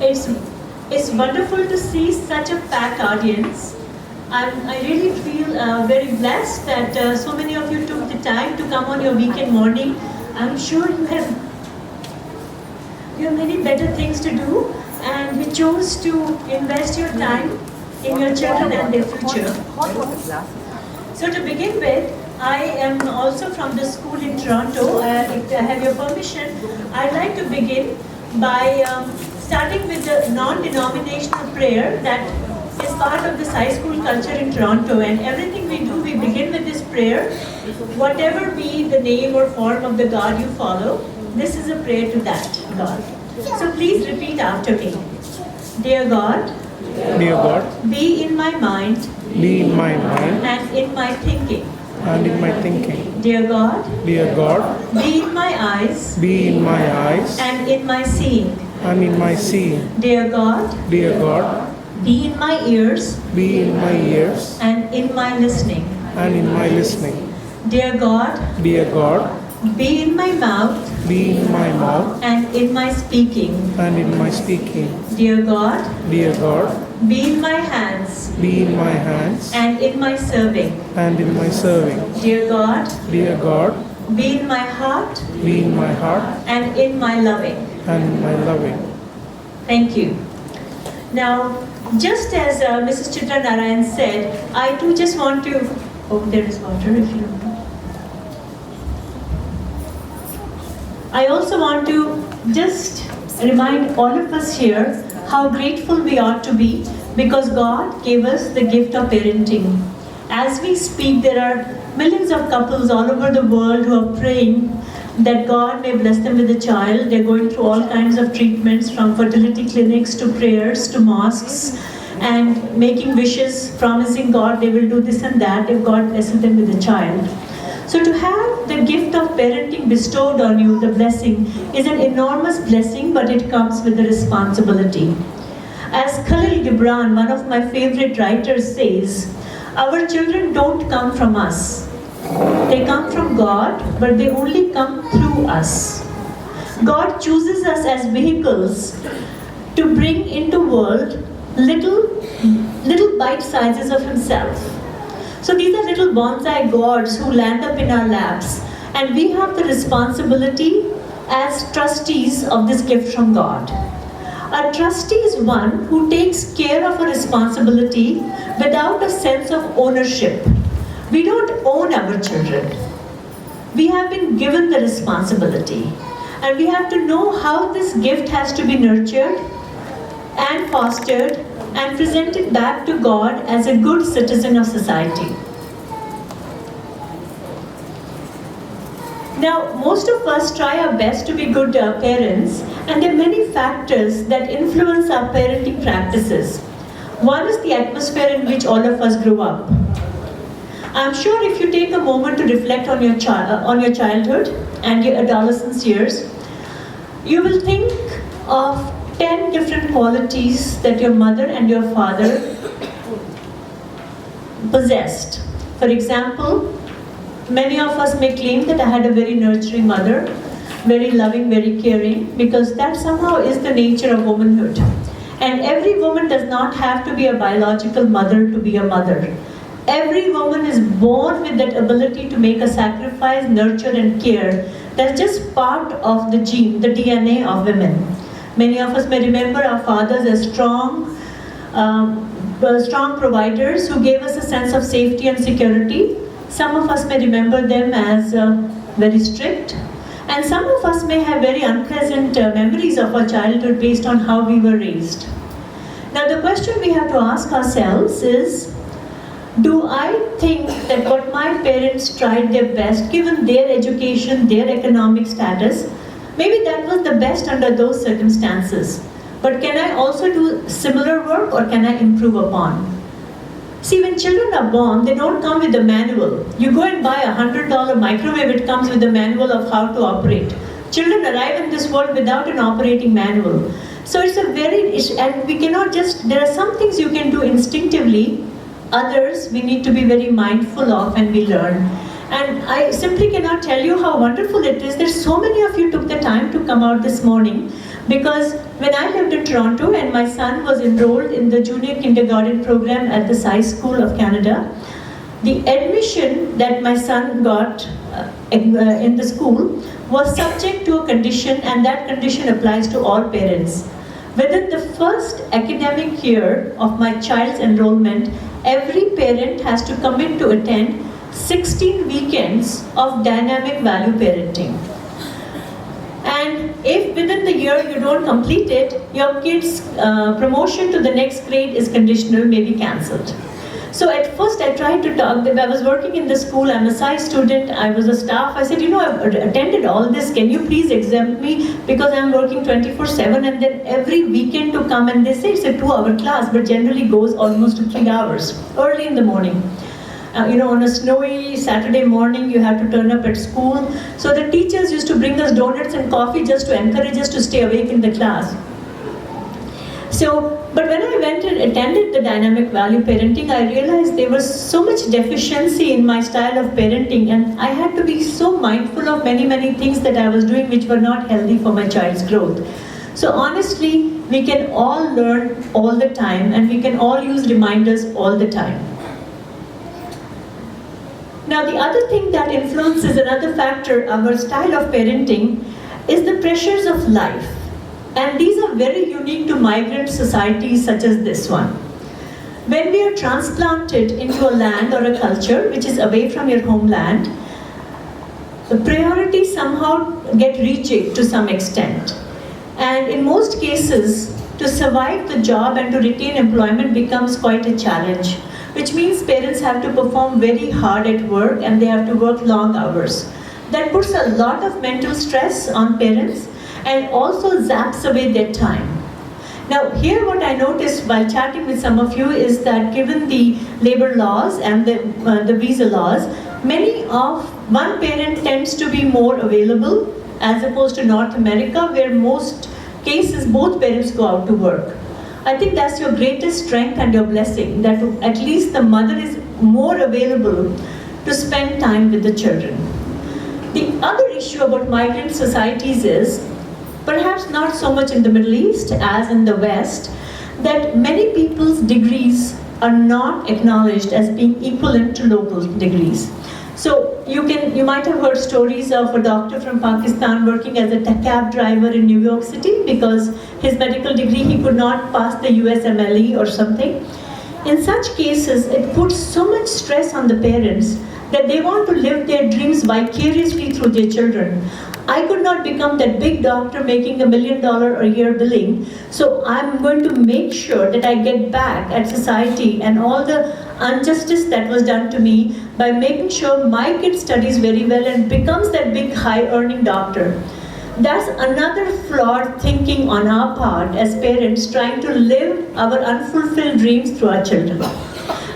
It's wonderful to see such a packed audience. I really feel very blessed that so many of you took the time to come on your weekend morning. I'm sure you have many better things to do, and you chose to invest your time in your children and their future. So to begin with, I am also from the school in Toronto. If I have your permission, I'd like to begin by starting with the non-denominational prayer that is part of this high school culture in Toronto. And everything we do, we begin with this prayer. Whatever be the name or form of the God you follow, this is a prayer to that God. So please repeat after me. Dear God, be in my mind, and in my thinking. Dear God, be in my eyes, and in my seeing. Dear God, be in my ears, and in my listening. Dear God, be in my mouth, and in my speaking. Dear God, be in my hands, and in my serving. Dear God, be in my heart, and in my loving. Thank you. Now, just as Mrs. Chitra Narayan said, I too just want to... Oh, there is water if you don't know. I also want to just remind all of us here how grateful we ought to be because God gave us the gift of parenting. As we speak, there are millions of couples all over the world who are praying that God may bless them with a child. They're going through all kinds of treatments, from fertility clinics to prayers to mosques, and making wishes, promising God they will do this and that if God blesses them with a child. So to have the gift of parenting bestowed on you, the blessing, is an enormous blessing, but it comes with a responsibility. As Khalil Gibran, one of my favorite writers, says, our children don't come from us. They come from God, but they only come through us. God chooses us as vehicles to bring into world little bite sizes of Himself. So these are little bonsai gods who land up in our laps, and we have the responsibility as trustees of this gift from God. A trustee is one who takes care of a responsibility without a sense of ownership. We don't own our children. We have been given the responsibility, and we have to know how this gift has to be nurtured and fostered and presented back to God as a good citizen of society. Now, most of us try our best to be good parents, and there are many factors that influence our parenting practices. One is the atmosphere in which all of us grew up. I'm sure if you take a moment to reflect on your childhood and your adolescence years, you will think of 10 different qualities that your mother and your father possessed. For example, many of us may claim that I had a very nurturing mother, very loving, very caring, because that somehow is the nature of womanhood. And every woman does not have to be a biological mother to be a mother. Every woman is born with that ability to make a sacrifice, nurture and care. That's just part of the gene, the DNA of women. Many of us may remember our fathers as strong providers who gave us a sense of safety and security. Some of us may remember them as very strict. And some of us may have very unpleasant memories of our childhood based on how we were raised. Now the question we have to ask ourselves is, do I think that what my parents tried their best, given their education, their economic status, maybe that was the best under those circumstances. But can I also do similar work, or can I improve upon? See, when children are born, they don't come with a manual. You go and buy a $100 microwave, it comes with a manual of how to operate. Children arrive in this world without an operating manual. So it's and we cannot there are some things you can do instinctively, others we need to be very mindful of and we learn. And I simply cannot tell you how wonderful it is that so many of you took the time to come out this morning. Because when I lived in Toronto and my son was enrolled in the junior kindergarten program at the Sai School of Canada, the admission that my son got in the school was subject to a condition, and that condition applies to all parents. Within the first academic year of my child's enrollment, every parent has to commit to attend 16 weekends of dynamic value parenting. And if within the year you don't complete it, your kid's promotion to the next grade is conditional, may be cancelled. So at first I tried to talk, I was working in the school, I'm a Sai student, I was a staff, I said, I've attended all this, can you please exempt me, because I'm working 24/7, and then every weekend to come, and they say it's a 2-hour class, but generally goes almost to 3 hours, early in the morning. On a snowy Saturday morning, you have to turn up at school. So the teachers used to bring us donuts and coffee just to encourage us to stay awake in the class. But when I went and attended the dynamic value parenting, I realized there was so much deficiency in my style of parenting, and I had to be so mindful of many, many things that I was doing which were not healthy for my child's growth. So honestly, we can all learn all the time, and we can all use reminders all the time. Now, the other thing that influences another factor, our style of parenting, is the pressures of life. And these are very unique to migrant societies such as this one. When we are transplanted into a land or a culture which is away from your homeland, the priorities somehow get rejected to some extent. And in most cases, to survive the job and to retain employment becomes quite a challenge, which means parents have to perform very hard at work and they have to work long hours. That puts a lot of mental stress on parents and also zaps away their time. Now, here what I noticed while chatting with some of you is that given the labor laws and the visa laws, one parent tends to be more available as opposed to North America, where most cases both parents go out to work. I think that's your greatest strength and your blessing, that at least the mother is more available to spend time with the children. The other issue about migrant societies is, perhaps not so much in the Middle East as in the West, that many people's degrees are not acknowledged as being equivalent to local degrees. So you might have heard stories of a doctor from Pakistan working as a cab driver in New York City because his medical degree he could not pass the USMLE or something. In such cases, it puts so much stress on the parents that they want to live their dreams vicariously through their children. I could not become that big doctor making $1 million a year billing, so I'm going to make sure that I get back at society and all the injustice that was done to me by making sure my kid studies very well and becomes that big high-earning doctor. That's another flawed thinking on our part as parents trying to live our unfulfilled dreams through our children.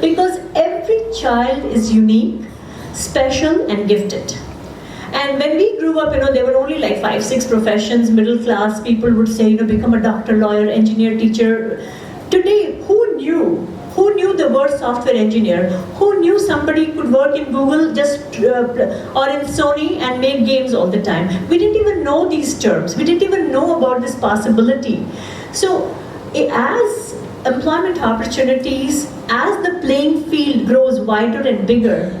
Because every child is unique, special and gifted. And when we grew up, there were only like 5-6 professions, middle class people would say, become a doctor, lawyer, engineer, teacher. Today, who knew? Who knew the word software engineer? Who knew somebody could work in Google or in Sony and make games all the time? We didn't even know these terms. We didn't even know about this possibility. So as employment opportunities, as the playing field grows wider and bigger,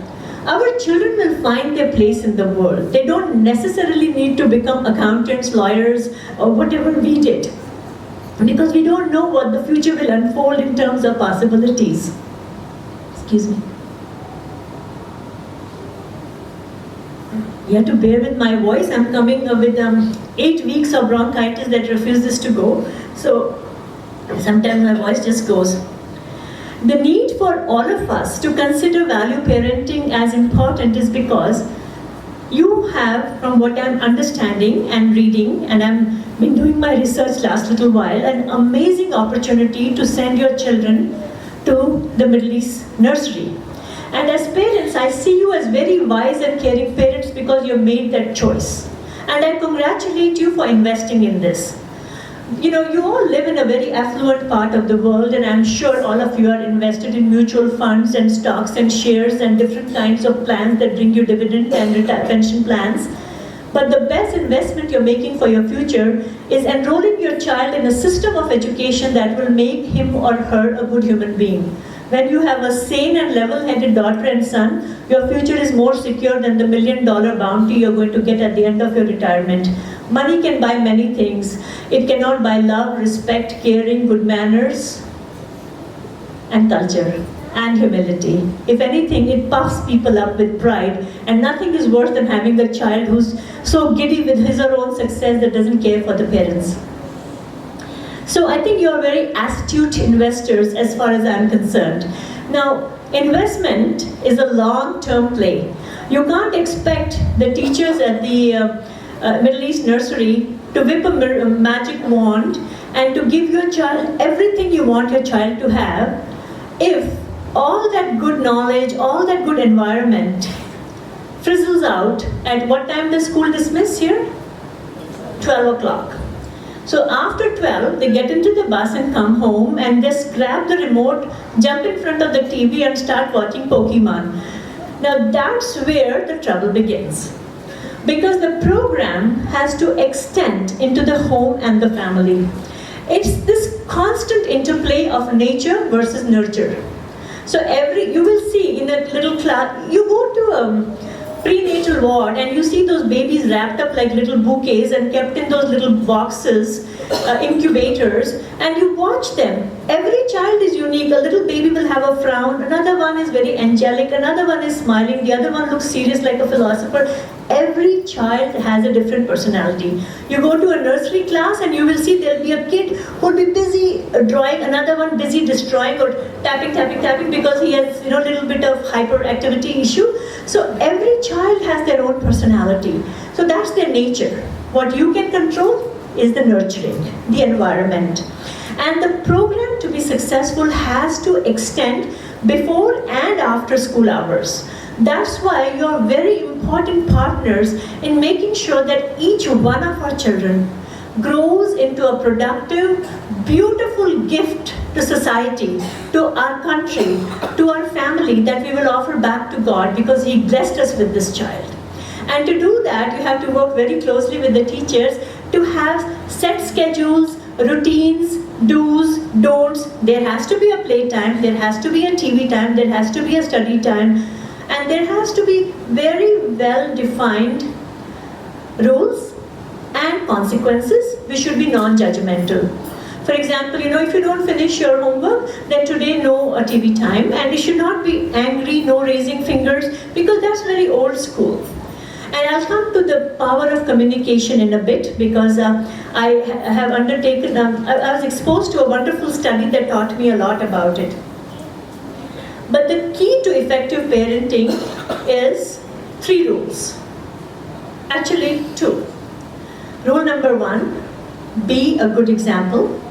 our children will find their place in the world. They don't necessarily need to become accountants, lawyers, or whatever we did, because we don't know what the future will unfold in terms of possibilities. Excuse me. You have to bear with my voice. I'm coming with 8 weeks of bronchitis that refuses to go. So sometimes my voice just goes. The need for all of us to consider value parenting as important is because you have, from what I'm understanding and reading, and I've been doing my research last little while, an amazing opportunity to send your children to the Middle East Nursery. And as parents, I see you as very wise and caring parents because you've made that choice. And I congratulate you for investing in this. You all live in a very affluent part of the world, and I'm sure all of you are invested in mutual funds and stocks and shares and different kinds of plans that bring you dividend and pension plans. But the best investment you're making for your future is enrolling your child in a system of education that will make him or her a good human being. When you have a sane and level-headed daughter and son, your future is more secure than the $1 million bounty you're going to get at the end of your retirement. Money can buy many things. It cannot buy love, respect, caring, good manners, and culture, and humility. If anything, it puffs people up with pride, and nothing is worse than having a child who's so giddy with his or her own success that doesn't care for the parents. So I think you're very astute investors as far as I'm concerned. Now, investment is a long-term play. You can't expect the teachers at the Middle East Nursery to whip a magic wand and to give your child everything you want your child to have if all that good knowledge, all that good environment frizzles out at what time the school dismiss here? 12 o'clock. So after 12, they get into the bus and come home and just grab the remote, jump in front of the TV and start watching Pokemon. Now that's where the trouble begins. Because the program has to extend into the home and the family. It's this constant interplay of nature versus nurture. So you will see in a little class, you go to a prenatal ward and you see those babies wrapped up like little bouquets and kept in those little boxes, incubators, and you watch them. Every child is unique. A little baby will have a frown, another one is very angelic, another one is smiling, the other one looks serious like a philosopher. Every child has a different personality. You go to a nursery class and you will see there'll be a kid who'll be busy drawing, another one busy destroying or tapping because he has a little bit of hyperactivity issue. So every child has their own personality. So that's their nature. What you can control is the nurturing, the environment. And the program to be successful has to extend before and after school hours. That's why you're very important partners in making sure that each one of our children grows into a productive, beautiful gift to society, to our country, to our family that we will offer back to God because He blessed us with this child. And to do that, you have to work very closely with the teachers to have set schedules, routines, do's, don'ts. There has to be a playtime, there has to be a TV time, there has to be a study time, and there has to be very well-defined rules and consequences which should be non-judgmental. For example, if you don't finish your homework, then today no TV time, and it should not be angry, no raising fingers, because that's very old school. And I'll come to the power of communication in a bit because I have undertaken, I was exposed to a wonderful study that taught me a lot about it. But the key to effective parenting is 3 rules. Actually 2. Rule number 1, be a good example.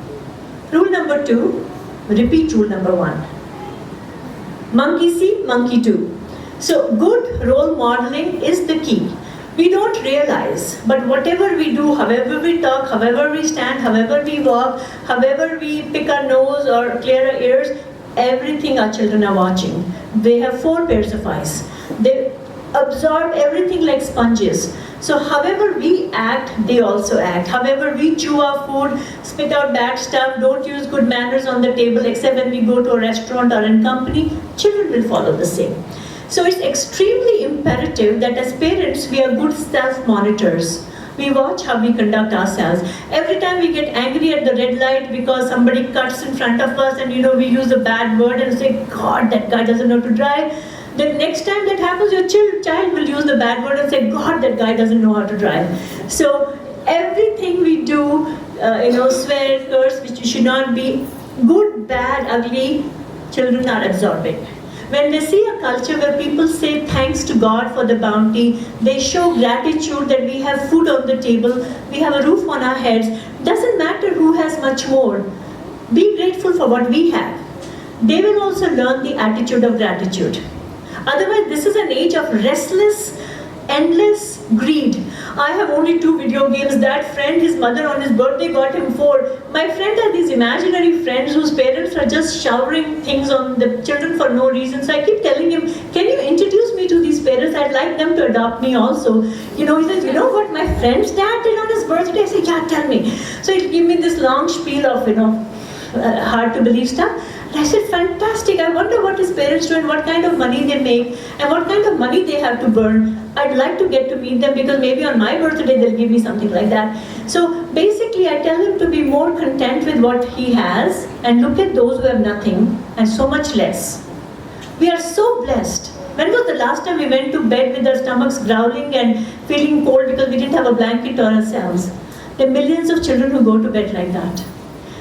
Rule number 2, repeat rule number 1. Monkey see, monkey do. So good role modeling is the key. We don't realize, but whatever we do, however we talk, however we stand, however we walk, however we pick our nose or clear our ears, everything our children are watching. They have 4 pairs of eyes. They absorb everything like sponges. So however we act, they also act. However we chew our food, spit out bad stuff, don't use good manners on the table except when we go to a restaurant or in company, children will follow the same. So it's extremely imperative that as parents, we are good self-monitors. We watch how we conduct ourselves. Every time we get angry at the red light because somebody cuts in front of us and we use a bad word and say, God, that guy doesn't know to drive. The next time that happens, your child will use the bad word and say, God, that guy doesn't know how to drive. So everything we do, swear, curse, which should not be, good, bad, ugly, children are absorbing. When they see a culture where people say thanks to God for the bounty, they show gratitude that we have food on the table, we have a roof on our heads, doesn't matter who has much more. Be grateful for what we have. They will also learn the attitude of gratitude. Otherwise, this is an age of restless, endless greed. I have only 2 video games. That friend, his mother on his birthday got him 4. My friend has these imaginary friends whose parents are just showering things on the children for no reason. So I keep telling him, can you introduce me to these parents? I'd like them to adopt me also. He says, you know what my friend's dad did on his birthday? I say, yeah, tell me. So he'll give me this long spiel of, hard to believe stuff. And I said, fantastic, I wonder what his parents do and what kind of money they make and what kind of money they have to burn. I'd like to get to meet them because maybe on my birthday they'll give me something like that. So basically I tell him to be more content with what he has and look at those who have nothing and so much less. We are so blessed. When was the last time we went to bed with our stomachs growling and feeling cold because we didn't have a blanket on ourselves? There are millions of children who go to bed like that.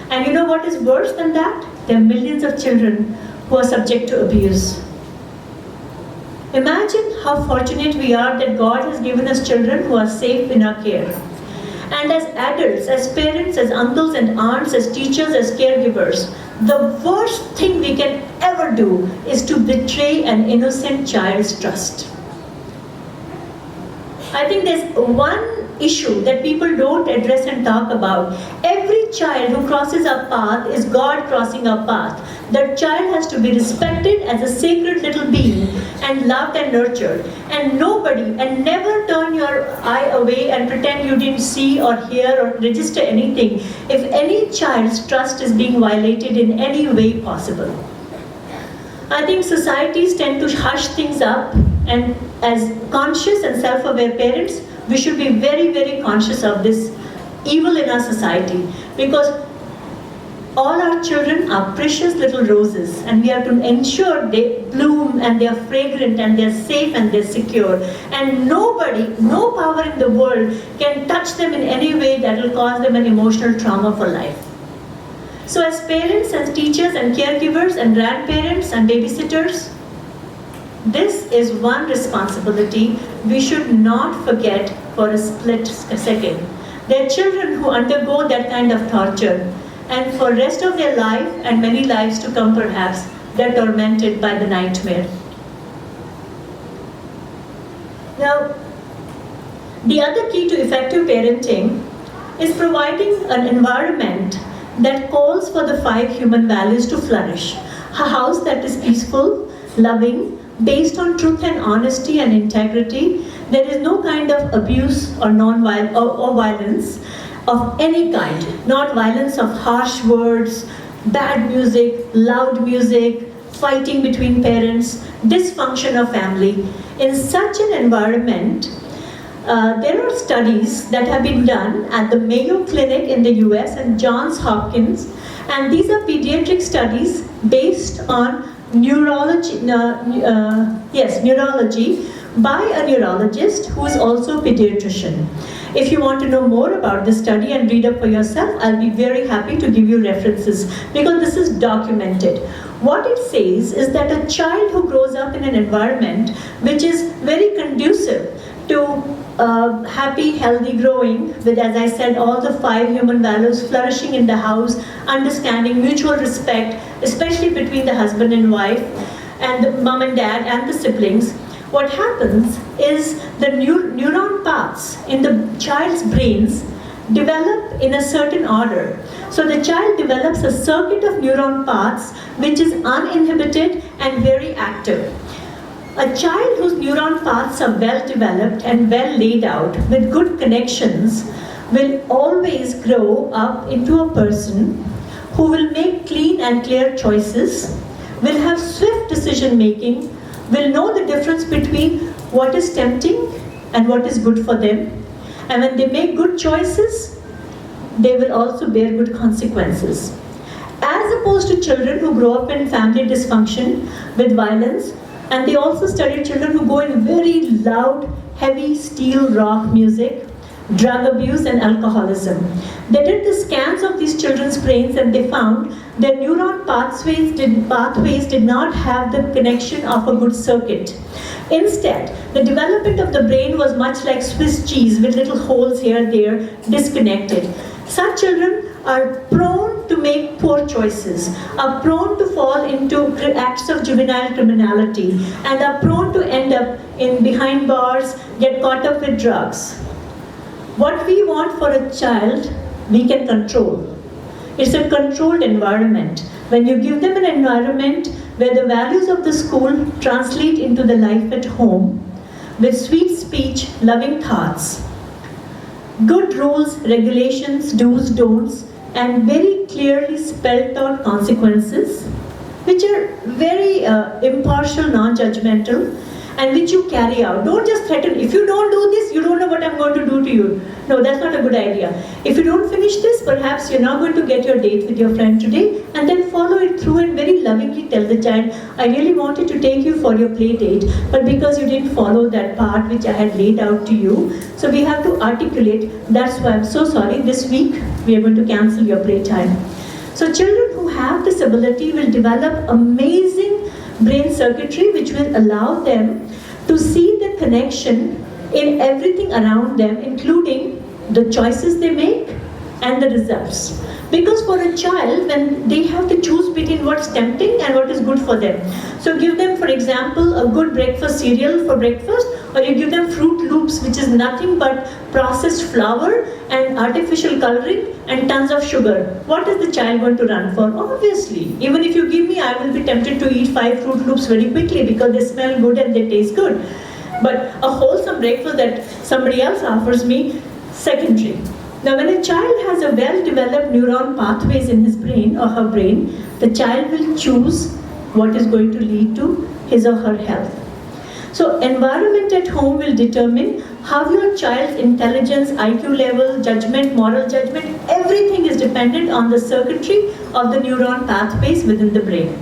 And you know what is worse than that? There are millions of children who are subject to abuse. Imagine how fortunate we are that God has given us children who are safe in our care. And as adults, as parents, as uncles and aunts, as teachers, as caregivers, the worst thing we can ever do is to betray an innocent child's trust. I think there's one issue that people don't address and talk about. Every child who crosses our path is God crossing our path. That child has to be respected as a sacred little being and loved and nurtured. And never turn your eye away and pretend you didn't see or hear or register anything if any child's trust is being violated in any way possible. I think societies tend to hush things up, and as conscious and self-aware parents, we should be very, very conscious of this evil in our society, because all our children are precious little roses and we have to ensure they bloom and they are fragrant and they're safe and they're secure. And nobody, no power in the world can touch them in any way that will cause them an emotional trauma for life. So as parents and teachers and caregivers and grandparents and babysitters, this is one responsibility we should not forget for a split second. There are children who undergo that kind of torture, and for the rest of their life, and many lives to come perhaps, they're tormented by the nightmare. Now, the other key to effective parenting is providing an environment that calls for the 5 human values to flourish. A house that is peaceful, loving, based on truth and honesty and integrity. There is no kind of abuse or violence of any kind. Not violence of harsh words, bad music, loud music, fighting between parents, dysfunction of family. In such an environment, there are studies that have been done at the Mayo Clinic in the US and Johns Hopkins, and these are pediatric studies based on neurology by a neurologist who is also a pediatrician. If you want to know more about this study and read up for yourself, I'll be very happy to give you references because this is documented. What it says is that a child who grows up in an environment which is very conducive to happy, healthy growing with, as I said, all the 5 human values flourishing in the house, understanding, mutual respect, especially between the husband and wife, and the mom and dad and the siblings. What happens is the neuron paths in the child's brains develop in a certain order. So the child develops a circuit of neuron paths which is uninhibited and very active. A child whose neuron paths are well developed and well laid out with good connections will always grow up into a person who will make clean and clear choices, will have swift decision making, will know the difference between what is tempting and what is good for them. And when they make good choices, they will also bear good consequences. As opposed to children who grow up in family dysfunction with violence, and they also studied children who go in very loud, heavy steel rock music, drug abuse and alcoholism. They did the scans of these children's brains and they found their neuron pathways did not have the connection of a good circuit. Instead, the development of the brain was much like Swiss cheese with little holes here and there, disconnected. Such children are prone to make poor choices, are prone to fall into acts of juvenile criminality, and are prone to end up in behind bars, get caught up with drugs. What we want for a child, we can control. It's a controlled environment. When you give them an environment where the values of the school translate into the life at home, with sweet speech, loving thoughts, good rules, regulations, do's, don'ts, and very clearly spelled out consequences, which are very impartial, non-judgmental, and which you carry out. Don't just threaten, if you don't do this, you don't know what I'm going to do to you. No, that's not a good idea. If you don't finish this, perhaps you're not going to get your date with your friend today, and then follow it through and very lovingly tell the child, I really wanted to take you for your play date, but because you didn't follow that part which I had laid out to you, so we have to articulate, that's why I'm so sorry, this week we are going to cancel your playtime. So children who have this ability will develop amazing brain circuitry which will allow them to see the connection in everything around them, including the choices they make and the results. Because for a child, when they have to choose between what's tempting and what is good for them. So give them, for example, a good breakfast cereal for breakfast, or you give them Fruit Loops, which is nothing but processed flour and artificial coloring and tons of sugar. What is the child going to run for? Obviously, even if you give me, I will be tempted to eat 5 Fruit Loops very quickly because they smell good and they taste good. But a wholesome breakfast that somebody else offers me, secondary. Now when a child has a well-developed neuron pathways in his brain or her brain, the child will choose what is going to lead to his or her health. So environment at home will determine how your child's intelligence, IQ level, judgment, moral judgment, everything is dependent on the circuitry of the neuron pathways within the brain.